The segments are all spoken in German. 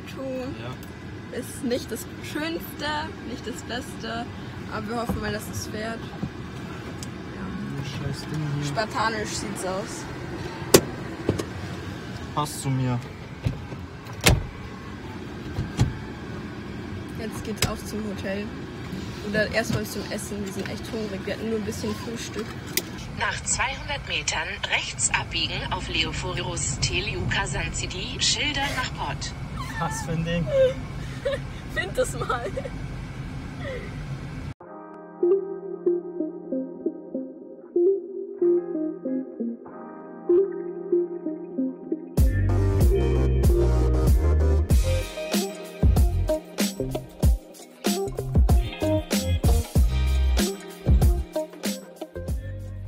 Auto. Ja. Ist nicht das Schönste, nicht das Beste, aber wir hoffen mal, dass es fährt. Ja. Scheiß Ding hier. Spartanisch sieht's aus. Passt zu mir. Jetzt geht's auf zum Hotel. Oder erstmal zum Essen, wir sind echt hungrig. Wir hatten nur ein bisschen Frühstück. Nach 200 Metern rechts abbiegen auf Leoforos Teleukasanzidi, Schilder nach Port. Was für ein Ding. Find das mal.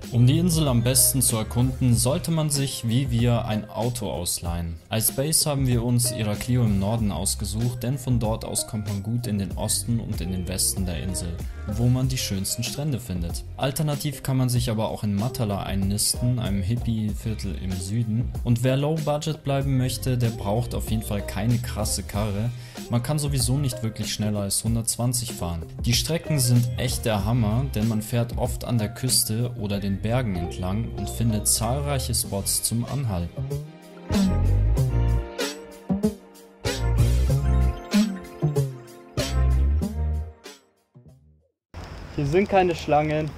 Um die Insel am besten zu erkunden, sollte man sich wie wir ein Auto ausleihen. Als Base haben wir uns Iraklio im Norden ausgesucht, denn von dort aus kommt man gut in den Osten und in den Westen der Insel, wo man die schönsten Strände findet. Alternativ kann man sich aber auch in Matala einnisten, einem Hippie-Viertel im Süden. Und wer low budget bleiben möchte, der braucht auf jeden Fall keine krasse Karre. Man kann sowieso nicht wirklich schneller als 120 fahren. Die Strecken sind echt der Hammer, denn man fährt oft an der Küste oder den Bergen entlang und findet zahlreiche Spots zum Anhalten. Hier sind keine Schlangen.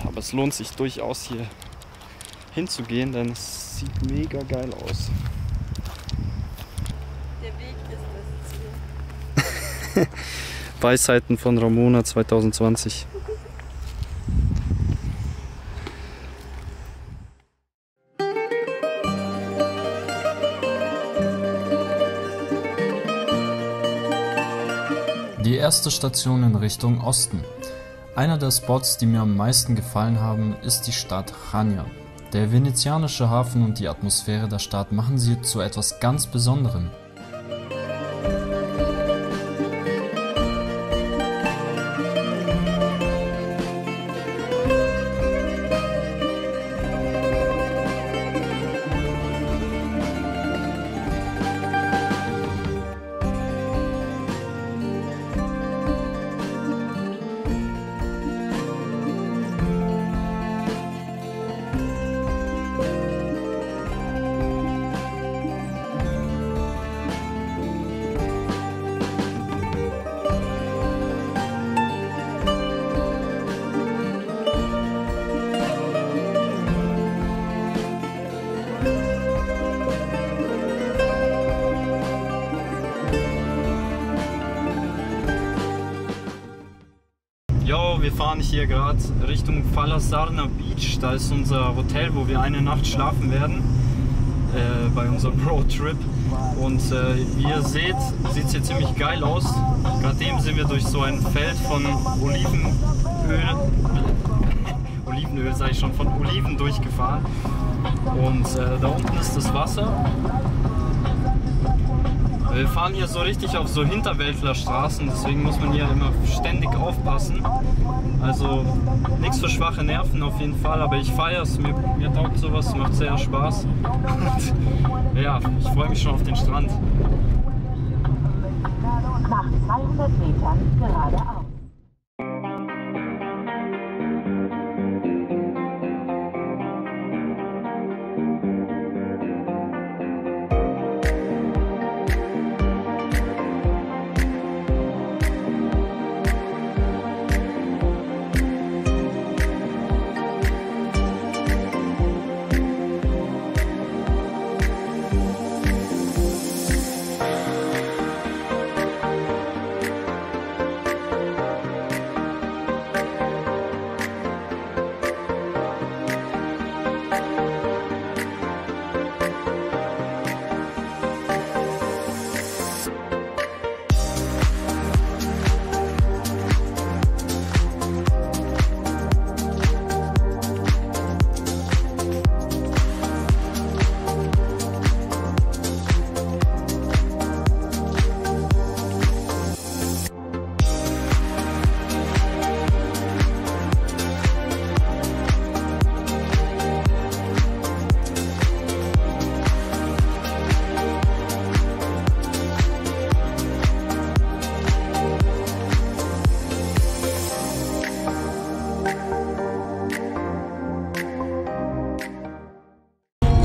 Aber es lohnt sich durchaus hier hinzugehen, denn es sieht mega geil aus. Der Weg ist das Ziel. Weisheiten von Ramona 2020. Die erste Station in Richtung Osten. Einer der Spots, die mir am meisten gefallen haben, ist die Stadt Chania. Der venezianische Hafen und die Atmosphäre der Stadt machen sie zu etwas ganz Besonderem. Jo, wir fahren hier gerade Richtung Falasarna Beach. Da ist unser Hotel, wo wir eine Nacht schlafen werden bei unserem Roadtrip. Und wie ihr seht, sieht es hier ziemlich geil aus. Gerade eben sind wir durch so ein Feld von Olivenöl, sage ich schon, von Oliven durchgefahren. Und da unten ist das Wasser. Wir fahren hier so richtig auf so Hinterwäldlerstraßen, deswegen muss man hier immer ständig aufpassen. Also nichts für schwache Nerven auf jeden Fall, aber ich feiere es, mir taugt sowas, macht sehr Spaß. Und ja, ich freue mich schon auf den Strand. Nach 200 Metern geradeaus.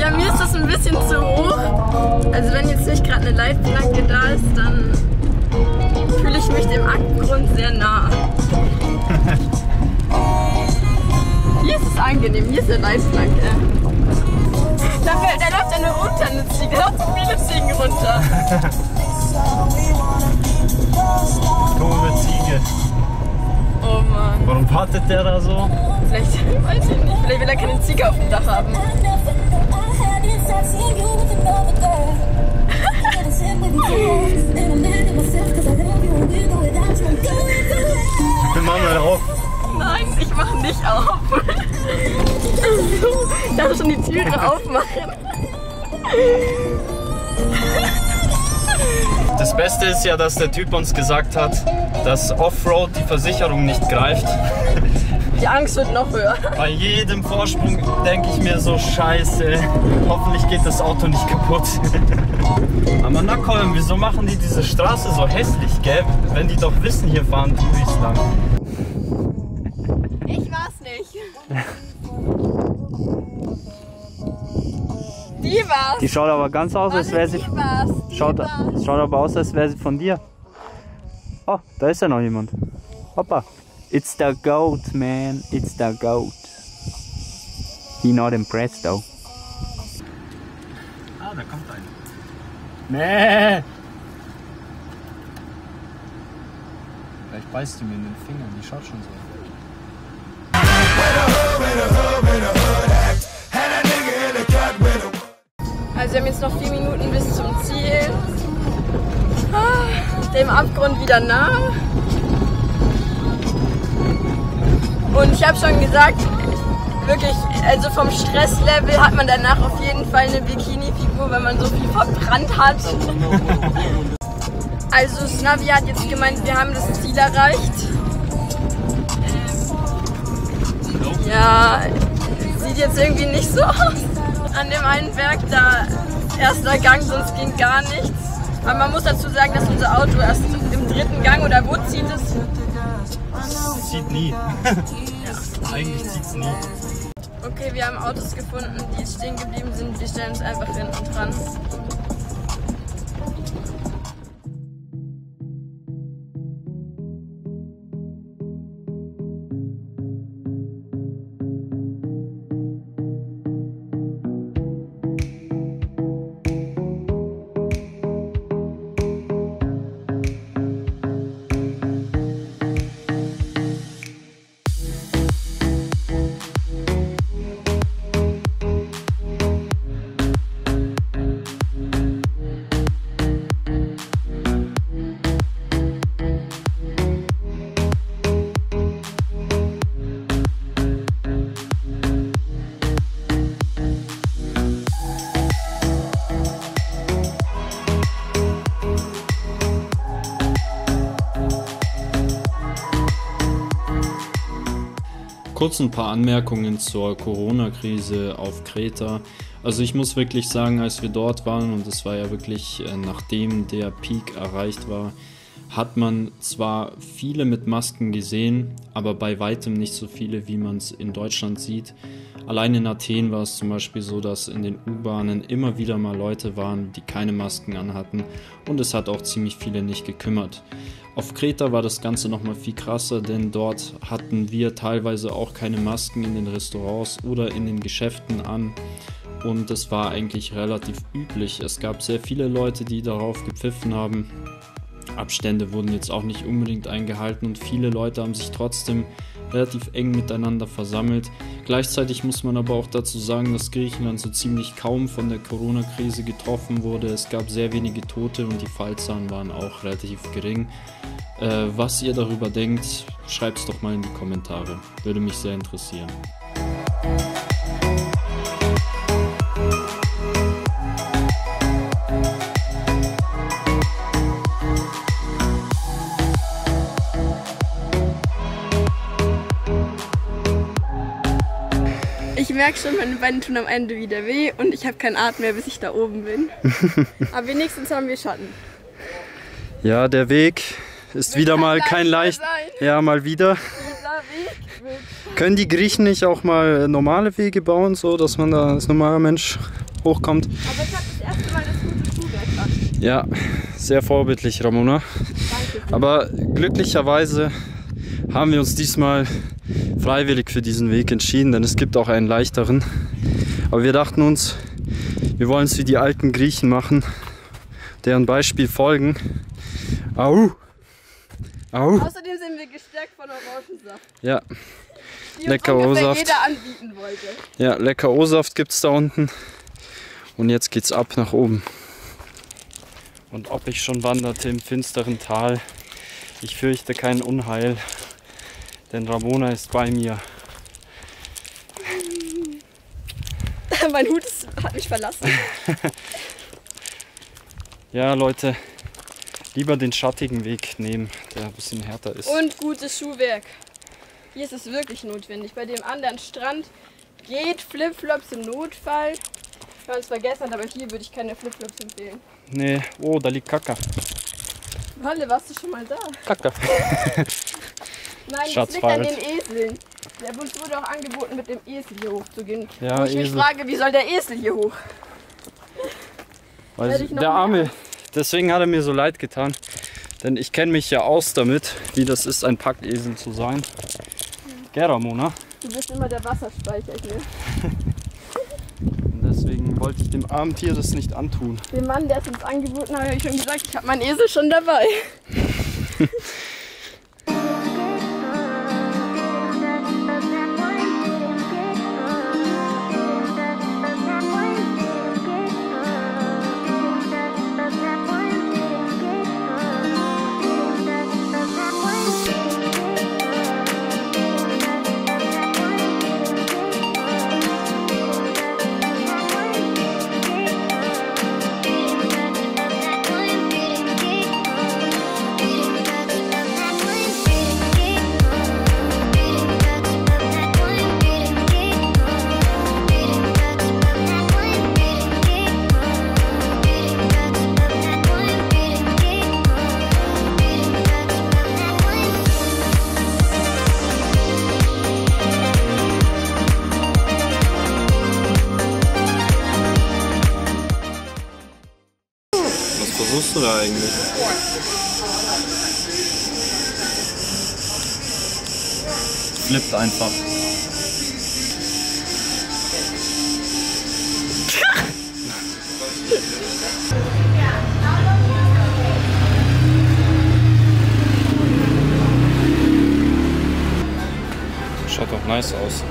Ja, mir ist das ein bisschen zu hoch. Also wenn jetzt nicht gerade eine Leitplanke da ist, dann fühle ich mich dem Abgrund sehr nah. Hier ist es angenehm, hier ist eine Leitplanke. Da läuft eine runter, eine Ziege. Da laufen viele Ziegen runter. Dumme Ziege. Oh Mann. Warum wartet der da so? Vielleicht, weiß ich nicht, vielleicht will er keine Ziege auf dem Dach haben. Mach mal auf. Nein, ich mache nicht auf. Ich darf schon die Türe aufmachen. Das Beste ist ja, dass der Typ uns gesagt hat, dass Offroad die Versicherung nicht greift. Die Angst wird noch höher. Bei jedem Vorsprung denke ich mir so, scheiße, hoffentlich geht das Auto nicht kaputt. Aber na Colin, wieso machen die diese Straße so hässlich, gell? Wenn die doch wissen, hier fahren Touris lang. Ich war's nicht. Die war's. Die schaut aber ganz aus, als wäre sie... Schaut aber aus, als wäre sie von dir. Oh, da ist ja noch jemand. Hoppa. It's the goat, man. It's the goat. He not impressed, though. Ah, da kommt einer. Nee! Vielleicht beißt die mir in den Fingern. Die schaut schon so. Also wir haben jetzt noch 4 Minuten bis zum Ziel. Dem Abgrund wieder nah. Und ich habe schon gesagt, wirklich, also vom Stresslevel hat man danach auf jeden Fall eine Bikini-Figur, wenn man so viel verbrannt hat. Also Snavi hat jetzt gemeint, wir haben das Ziel erreicht. Ja, sieht jetzt irgendwie nicht so aus. An dem einen Berg da erster Gang, sonst ging gar nichts. Aber man muss dazu sagen, dass unser Auto erst im 3. Gang oder wo zieht es? Zieht nie. Ja. Eigentlich zieht's nie. Okay, wir haben Autos gefunden, die stehen geblieben sind. Wir stellen uns einfach hinten dran. Kurz ein paar Anmerkungen zur Corona-Krise auf Kreta. Also ich muss wirklich sagen, als wir dort waren, und es war ja wirklich nachdem der Peak erreicht war, hat man zwar viele mit Masken gesehen, aber bei weitem nicht so viele, wie man es in Deutschland sieht. Allein in Athen war es zum Beispiel so, dass in den U-Bahnen immer wieder mal Leute waren, die keine Masken anhatten, und es hat auch ziemlich viele nicht gekümmert. Auf Kreta war das Ganze nochmal viel krasser, denn dort hatten wir teilweise auch keine Masken in den Restaurants oder in den Geschäften an, und das war eigentlich relativ üblich. Es gab sehr viele Leute, die darauf gepfiffen haben. Abstände wurden jetzt auch nicht unbedingt eingehalten und viele Leute haben sich trotzdem relativ eng miteinander versammelt. Gleichzeitig muss man aber auch dazu sagen, dass Griechenland so ziemlich kaum von der Corona-Krise getroffen wurde. Es gab sehr wenige Tote und die Fallzahlen waren auch relativ gering. Was ihr darüber denkt, schreibt es doch mal in die Kommentare. Würde mich sehr interessieren. Ich merke schon, meine Beine tun am Ende wieder weh und ich habe keinen Atem mehr, bis ich da oben bin. Aber wenigstens haben wir Schatten. Ja, der Weg ist wieder mal kein leicht. Ja, mal wieder. Können die Griechen nicht auch mal normale Wege bauen, so dass man da als normaler Mensch hochkommt. Aber ich habe das erste Mal das gute Schuhwerk an. Ja, sehr vorbildlich, Ramona. Danke. Aber glücklicherweise haben wir uns diesmal freiwillig für diesen Weg entschieden, denn es gibt auch einen leichteren. Aber wir dachten uns, wir wollen es wie die alten Griechen machen, deren Beispiel folgen. Au! Au! Außerdem sind wir gestärkt von Orangensaft. Ja, Die lecker uns ungefähr O-Saft. jeder anbieten wollte. Ja, lecker O-Saft gibt es da unten. Und jetzt geht's ab nach oben. Und ob ich schon wanderte im finsteren Tal, ich fürchte kein Unheil, denn Ramona ist bei mir. Mein Hut hat mich verlassen. Ja, Leute, lieber den schattigen Weg nehmen, der ein bisschen härter ist. Und gutes Schuhwerk. Hier ist es wirklich notwendig. Bei dem anderen Strand geht Flipflops im Notfall. Wir haben es vergessen, aber hier würde ich keine Flipflops empfehlen. Nee, oh, da liegt Kacke. Halle, warst du schon mal da? Kacke. Nein, das Schatz, liegt an Fahrrad. den Eseln. Der uns wurde auch angeboten, mit dem Esel hier hochzugehen. Ja, Wo ich mich Esel. frage, wie soll der Esel hier hoch? Weil Werde ich noch der mehr Arme, deswegen hat er mir so leid getan. Denn ich kenne mich ja aus damit, wie das ist, ein Packesel zu sein. Gell, Ramona? Du bist immer der Wasserspeicher hier. Und deswegen wollte ich dem armen Tier das nicht antun. Dem Mann, der es uns angeboten hat, habe ich schon gesagt, ich habe meinen Esel schon dabei. Was versuchst du da eigentlich? Flippt einfach. Schaut doch nice aus.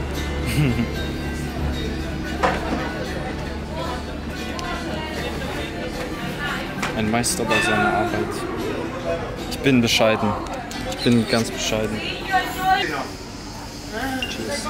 Ein Meister bei seiner Arbeit. Ich bin bescheiden. Ich bin ganz bescheiden. Cheers.